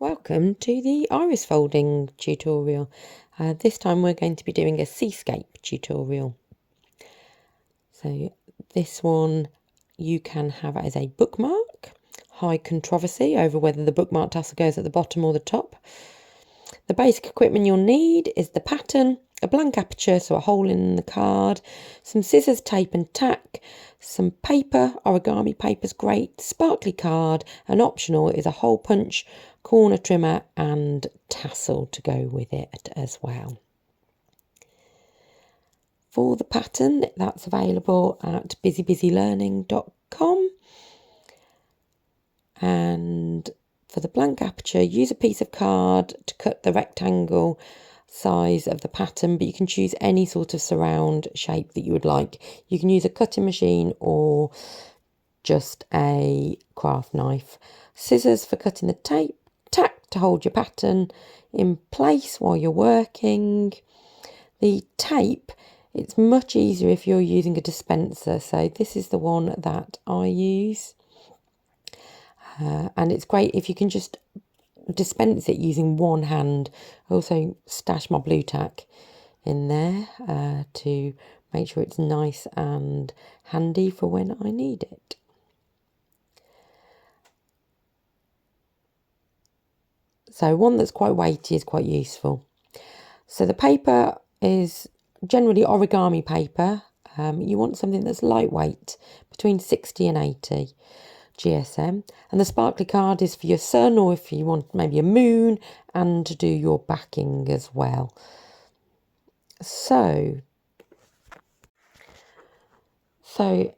Welcome to the iris folding tutorial. This time we're going to be doing a Seascape tutorial. So this one you can have as a bookmark. High controversy over whether the bookmark tassel goes at the bottom or the top. The basic equipment you'll need is the pattern, a blank aperture, so a hole in the card, some scissors, tape and tack, some paper, origami paper's great, sparkly card, and optional is a hole punch, corner trimmer and tassel to go with it as well. For the pattern, that's available at busybusylearning.com, and for the blank aperture, use a piece of card to cut the rectangle size of the pattern, but you can choose any sort of surround shape that you would like. You can use a cutting machine or just a craft knife. Scissors for cutting the tape, tack to hold your pattern in place while you're working. The tape, it's much easier if you're using a dispenser, so this is the one that I use. And it's great if you can just dispense it using one hand. I also stash my blue tack in there to make sure it's nice and handy for when I need it. So one that's quite weighty is quite useful. So the paper is generally origami paper. You want something that's lightweight, between 60 and 80 GSM, and the sparkly card is for your sun, or if you want maybe a moon, and to do your backing as well. So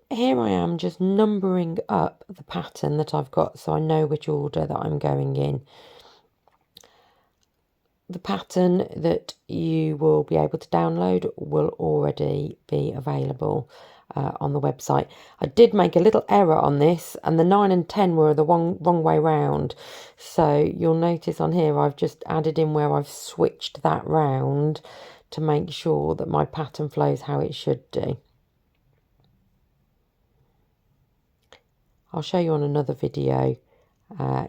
here I am just numbering up the pattern that I've got so I know which order that I'm going in. The pattern that you will be able to download will already be available on the website. I did make a little error on this, and the 9 and 10 were the wrong way round. So you'll notice on here I've just added in where I've switched that round to make sure that my pattern flows how it should do. I'll show you on another video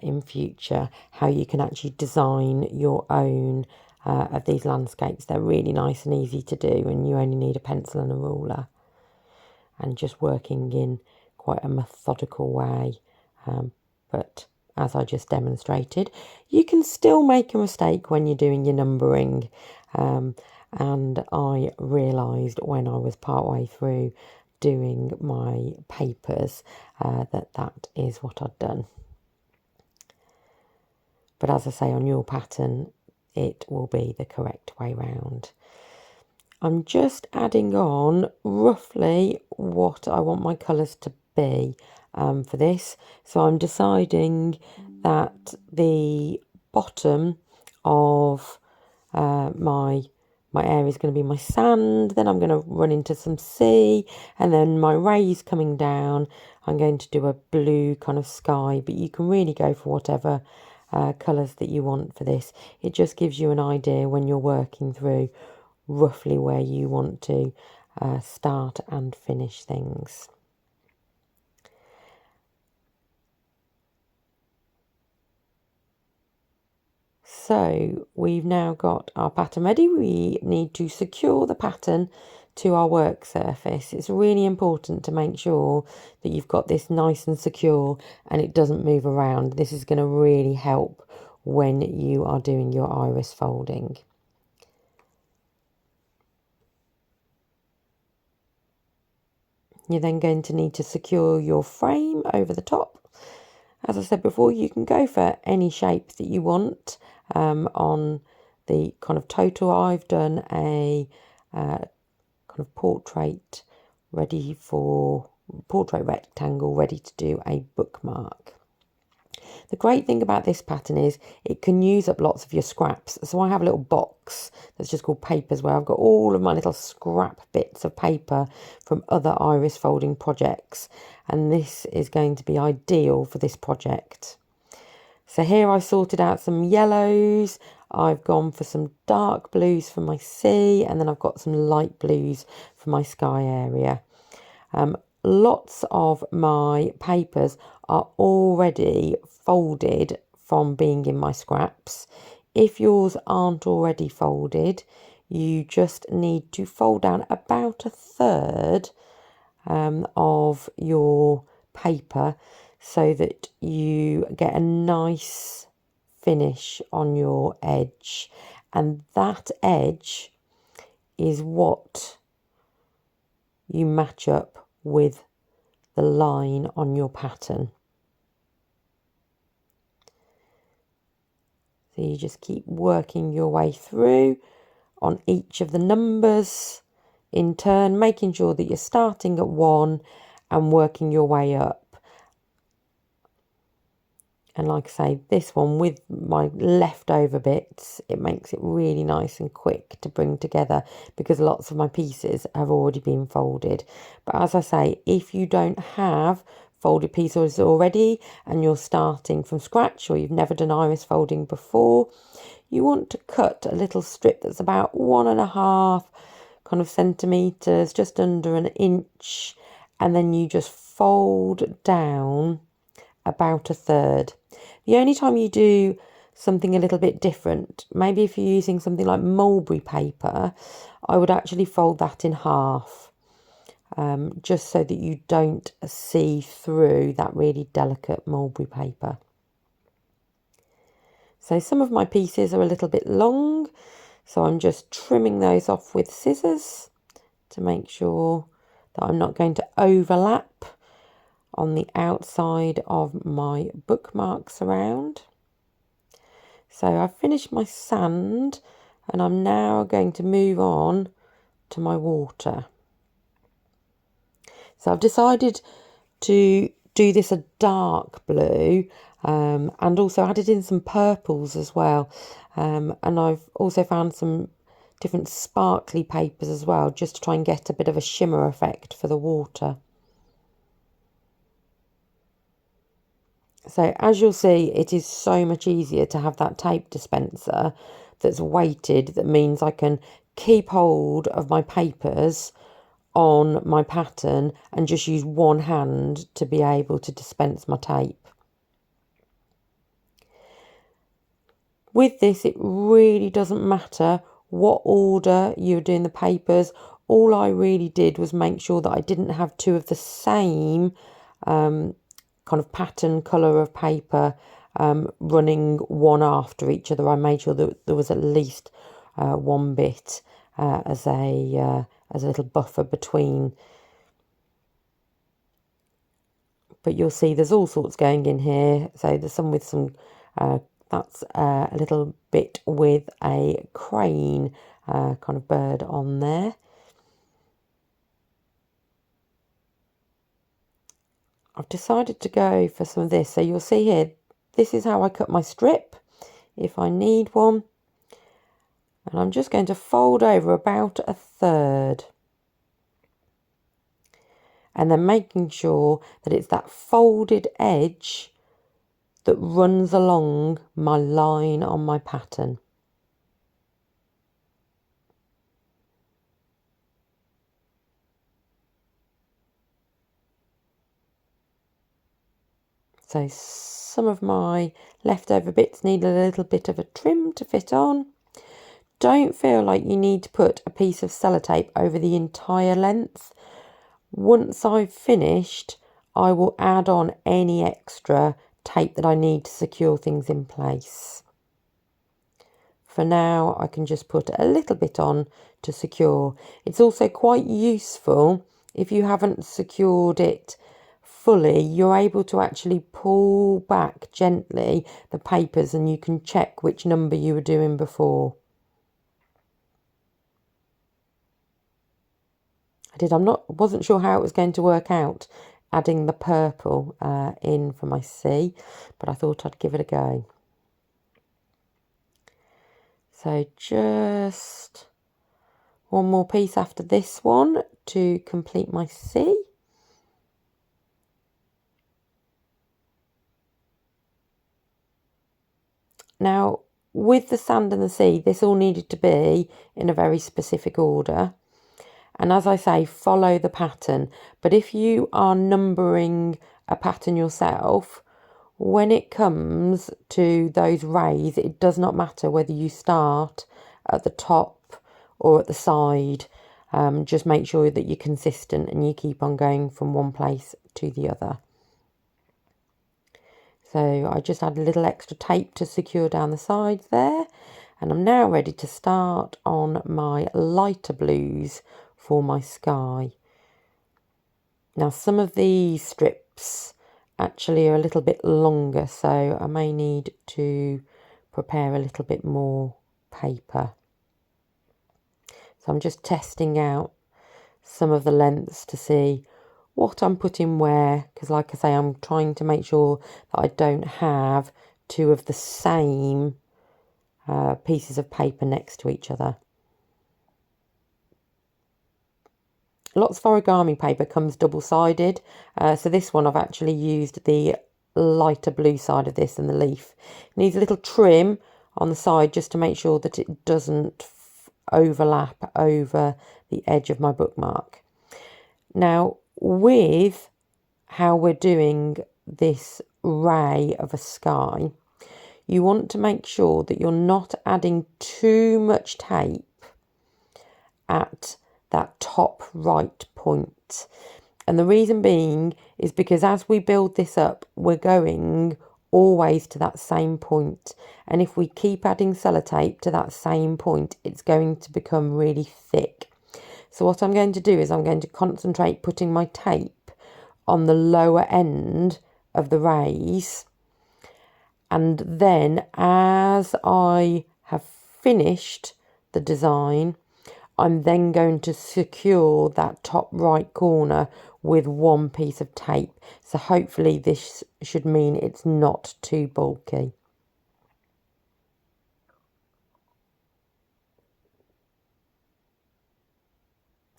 in future how you can actually design your own of these landscapes. They're really nice and easy to do, and you only need a pencil and a ruler and just working in quite a methodical way. But as I just demonstrated, you can still make a mistake when you're doing your numbering, and I realised when I was partway through doing my papers that is what I'd done. But as I say, on your pattern, it will be the correct way round. I'm just adding on roughly what I want my colours to be for this. So I'm deciding that the bottom of my area is going to be my sand, then I'm going to run into some sea, and then my rays coming down, I'm going to do a blue kind of sky, but you can really go for whatever colours that you want for this. It just gives you an idea when you're working through roughly where you want to start and finish things. So we've now got our pattern ready. We need to secure the pattern to our work surface. It's really important to make sure that you've got this nice and secure and it doesn't move around. This is going to really help when you are doing your iris folding. You're then going to need to secure your frame over the top. As I said before, you can go for any shape that you want. On the kind of total, I've done a kind of portrait rectangle ready to do a bookmark. The great thing about this pattern is it can use up lots of your scraps. So I have a little box that's just called papers, where I've got all of my little scrap bits of paper from other iris folding projects, and this is going to be ideal for this project. So here I've sorted out some yellows, I've gone for some dark blues for my sea, and then I've got some light blues for my sky area. Lots of my papers are already folded from being in my scraps. If yours aren't already folded, you just need to fold down about a third of your paper so that you get a nice finish on your edge, and that edge is what you match up with the line on your pattern. So you just keep working your way through on each of the numbers in turn, making sure that you're starting at 1 and working your way up. And like I say, this one with my leftover bits, it makes it really nice and quick to bring together because lots of my pieces have already been folded. But as I say, if you don't have folded pieces already and you're starting from scratch, or you've never done iris folding before, you want to cut a little strip that's about 1.5 kind of centimetres, just under an inch, and then you just fold down about a third. The only time you do something a little bit different, maybe if you're using something like mulberry paper, I would actually fold that in half, just so that you don't see through that really delicate mulberry paper. So some of my pieces are a little bit long, so I'm just trimming those off with scissors to make sure that I'm not going to overlap on the outside of my bookmarks around. So I've finished my sand and I'm now going to move on to my water. So I've decided to do this a dark blue, and also added in some purples as well, and I've also found some different sparkly papers as well, just to try and get a bit of a shimmer effect for the water. So as you'll see, it is so much easier to have that tape dispenser that's weighted. That means I can keep hold of my papers on my pattern and just use one hand to be able to dispense my tape. With this, it really doesn't matter what order you're doing the papers. All I really did was make sure that I didn't have two of the same kind of pattern colour of paper running one after each other. I made sure that there was at least one bit as a little buffer between. But you'll see there's all sorts going in here. So there's some with some, that's a little bit with a crane kind of bird on there. I've decided to go for some of this. So you'll see here, this is how I cut my strip if I need one. And I'm just going to fold over about a third. And then making sure that it's that folded edge that runs along my line on my pattern. So some of my leftover bits need a little bit of a trim to fit on. Don't feel like you need to put a piece of sellotape over the entire length. Once I've finished, I will add on any extra tape that I need to secure things in place. For now, I can just put a little bit on to secure. It's also quite useful if you haven't secured it fully. You're able to actually pull back gently the papers and you can check which number you were doing before. Wasn't sure how it was going to work out adding the purple in for my C, but I thought I'd give it a go. So just one more piece after this one to complete my C. Now, with the sand and the C, this all needed to be in a very specific order. And as I say, follow the pattern. But if you are numbering a pattern yourself, when it comes to those rays, it does not matter whether you start at the top or at the side. Just make sure that you're consistent and you keep on going from one place to the other. So I just add a little extra tape to secure down the sides there, and I'm now ready to start on my lighter blues for my sky. Now some of these strips actually are a little bit longer, so I may need to prepare a little bit more paper. So I'm just testing out some of the lengths to see what I'm putting where, because like I say, I'm trying to make sure that I don't have two of the same pieces of paper next to each other. Lots of origami paper comes double-sided, so this one I've actually used the lighter blue side of this and the leaf. It needs a little trim on the side just to make sure that it doesn't overlap over the edge of my bookmark. Now, with how we're doing this ray of a sky, you want to make sure that you're not adding too much tape at that top right point. And the reason being is because as we build this up, we're going always to that same point. And if we keep adding sellotape to that same point, it's going to become really thick. So what I'm going to do is I'm going to concentrate putting my tape on the lower end of the rays. And then as I have finished the design, I'm then going to secure that top right corner with one piece of tape. So hopefully this should mean it's not too bulky.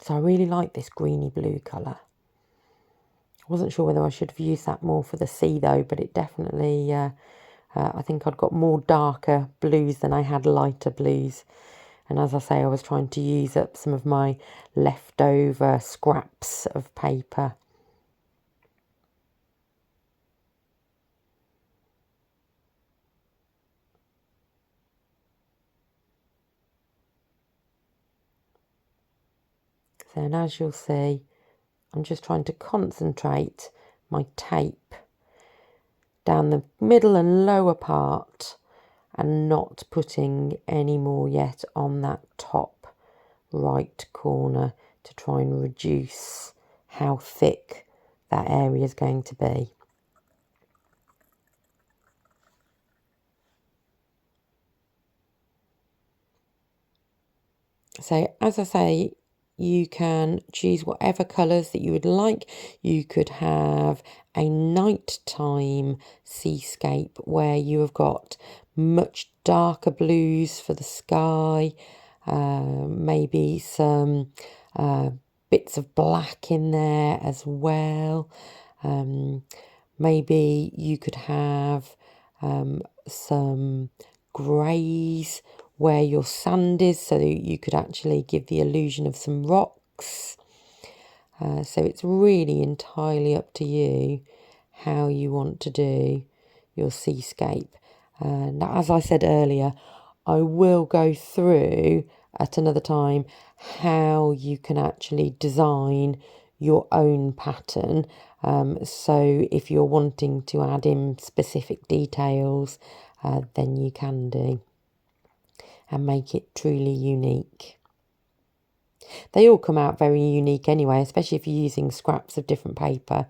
So I really like this greeny blue colour. I wasn't sure whether I should have used that more for the sea though, but it definitely, I think I'd got more darker blues than I had lighter blues. And as I say, I was trying to use up some of my leftover scraps of paper. So, and as you'll see, I'm just trying to concentrate my tape down the middle and lower part and not putting any more yet on that top right corner to try and reduce how thick that area is going to be. So as I say, you can choose whatever colours that you would like. You could have a nighttime seascape where you have got much darker blues for the sky, maybe some bits of black in there as well. Maybe you could have some greys where your sand is, so you could actually give the illusion of some rocks. So it's really entirely up to you how you want to do your seascape. Now, as I said earlier, I will go through at another time how you can actually design your own pattern. So if you're wanting to add in specific details, then you can do, and make it truly unique. They all come out very unique anyway, especially if you're using scraps of different paper.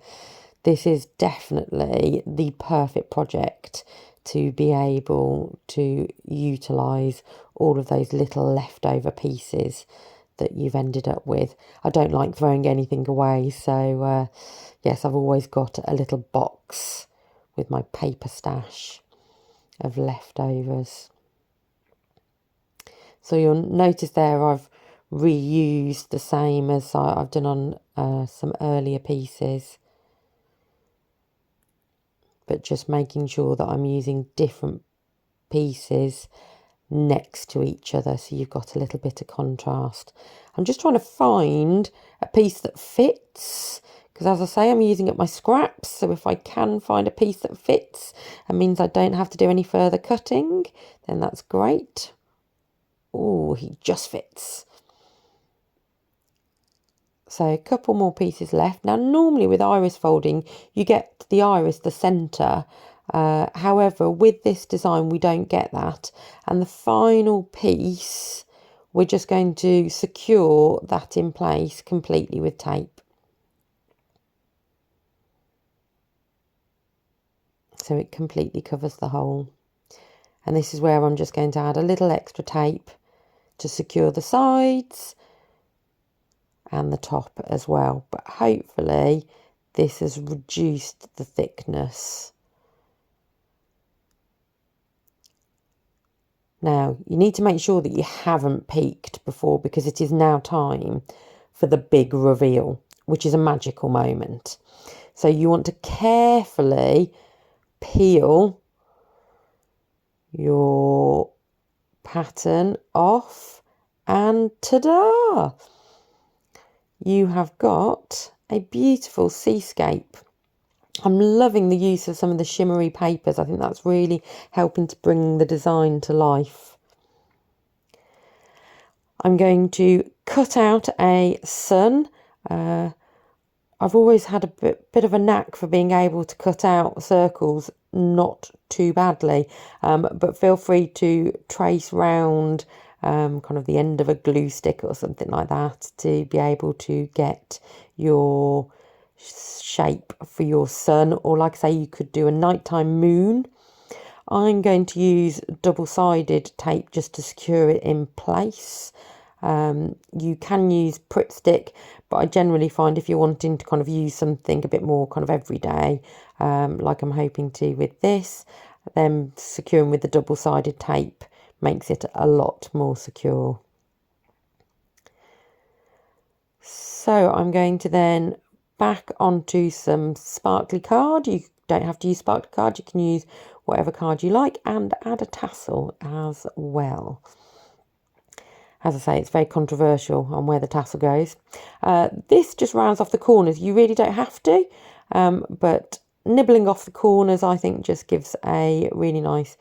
This is definitely the perfect project to be able to utilise all of those little leftover pieces that you've ended up with. I don't like throwing anything away, so yes, I've always got a little box with my paper stash of leftovers. So you'll notice there I've reused the same as I've done on some earlier pieces, but just making sure that I'm using different pieces next to each other so you've got a little bit of contrast. I'm just trying to find a piece that fits, because because as I say, I'm using up my scraps, so if I can find a piece that fits and means I don't have to do any further cutting, then that's great. Oh, he just fits. So a couple more pieces left. Now normally with iris folding you get the iris the centre, however with this design we don't get that, and the final piece we're just going to secure that in place completely with tape. So it completely covers the hole. And this is where I'm just going to add a little extra tape to secure the sides and the top as well, but hopefully this has reduced the thickness. Now you need to make sure that you haven't peeked before, because it is now time for the big reveal, which is a magical moment. So you want to carefully peel your pattern off, and ta-da! You have got a beautiful seascape. I'm loving the use of some of the shimmery papers. I think that's really helping to bring the design to life. I'm going to cut out a sun. I've always had a bit of a knack for being able to cut out circles not too badly, but feel free to trace round kind of the end of a glue stick or something like that to be able to get your shape for your sun, or like I say, you could do a nighttime moon. I'm going to use double-sided tape just to secure it in place. You can use Pritt stick, but I generally find if you're wanting to kind of use something a bit more kind of everyday, like I'm hoping to with this, then securing with the double-sided tape makes it a lot more secure. So I'm going to then back onto some sparkly card. You don't have to use sparkly card, you can use whatever card you like, and add a tassel as well. As I say, it's very controversial on where the tassel goes. This just rounds off the corners. You really don't have to, but nibbling off the corners I think just gives a really nice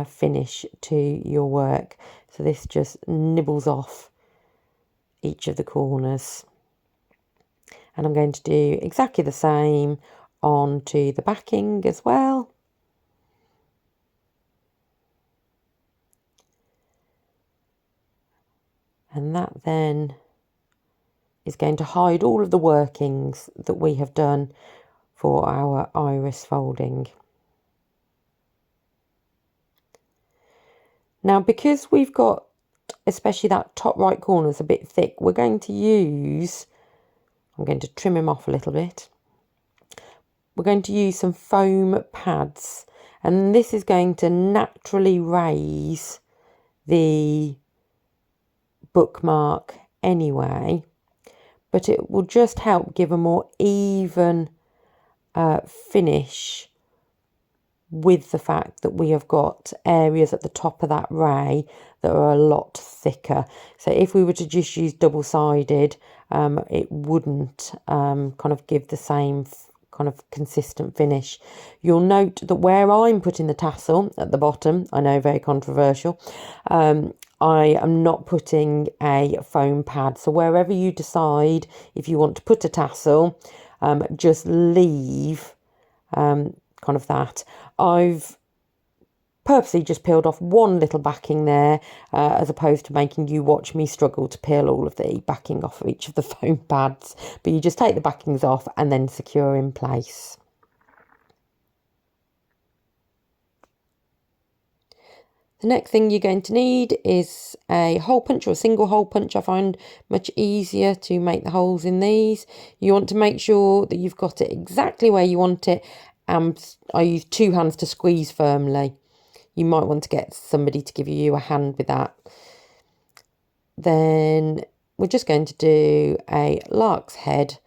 finish to your work. So this just nibbles off each of the corners. And I'm going to do exactly the same onto the backing as well. And that then is going to hide all of the workings that we have done for our iris folding. Now, because we've got, especially that top right corner is a bit thick, we're going to use, I'm going to trim him off a little bit. We're going to use some foam pads, and this is going to naturally raise the bookmark anyway, but it will just help give a more even finish with the fact that we have got areas at the top of that ray that are a lot thicker. So if we were to just use double-sided, it wouldn't kind of give the same kind of consistent finish. You'll note that where I'm putting the tassel at the bottom, I know, very controversial, I am not putting a foam pad. So wherever you decide if you want to put a tassel, just leave kind of that. I've purposely just peeled off one little backing there, as opposed to making you watch me struggle to peel all of the backing off of each of the foam pads. But you just take the backings off and then secure in place. The next thing you're going to need is a hole punch, or a single hole punch. I find much easier to make the holes in these. You want to make sure that you've got it exactly where you want it. I use two hands to squeeze firmly. You might want to get somebody to give you a hand with that. Then we're just going to do a lark's head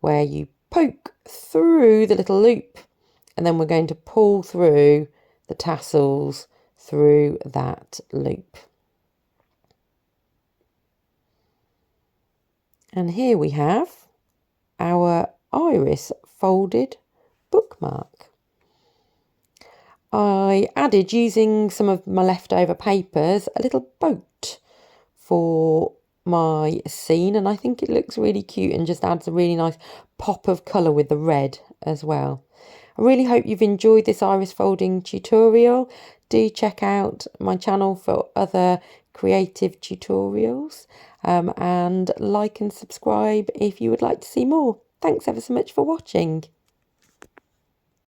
where you poke through the little loop, and then we're going to pull through the tassels through that loop. And here we have our iris folded bookmark. I added, using some of my leftover papers, a little boat for my scene, and I think it looks really cute and just adds a really nice pop of colour with the red as well. I really hope you've enjoyed this iris folding tutorial. Do check out my channel for other creative tutorials, and like and subscribe if you would like to see more. Thanks ever so much for watching.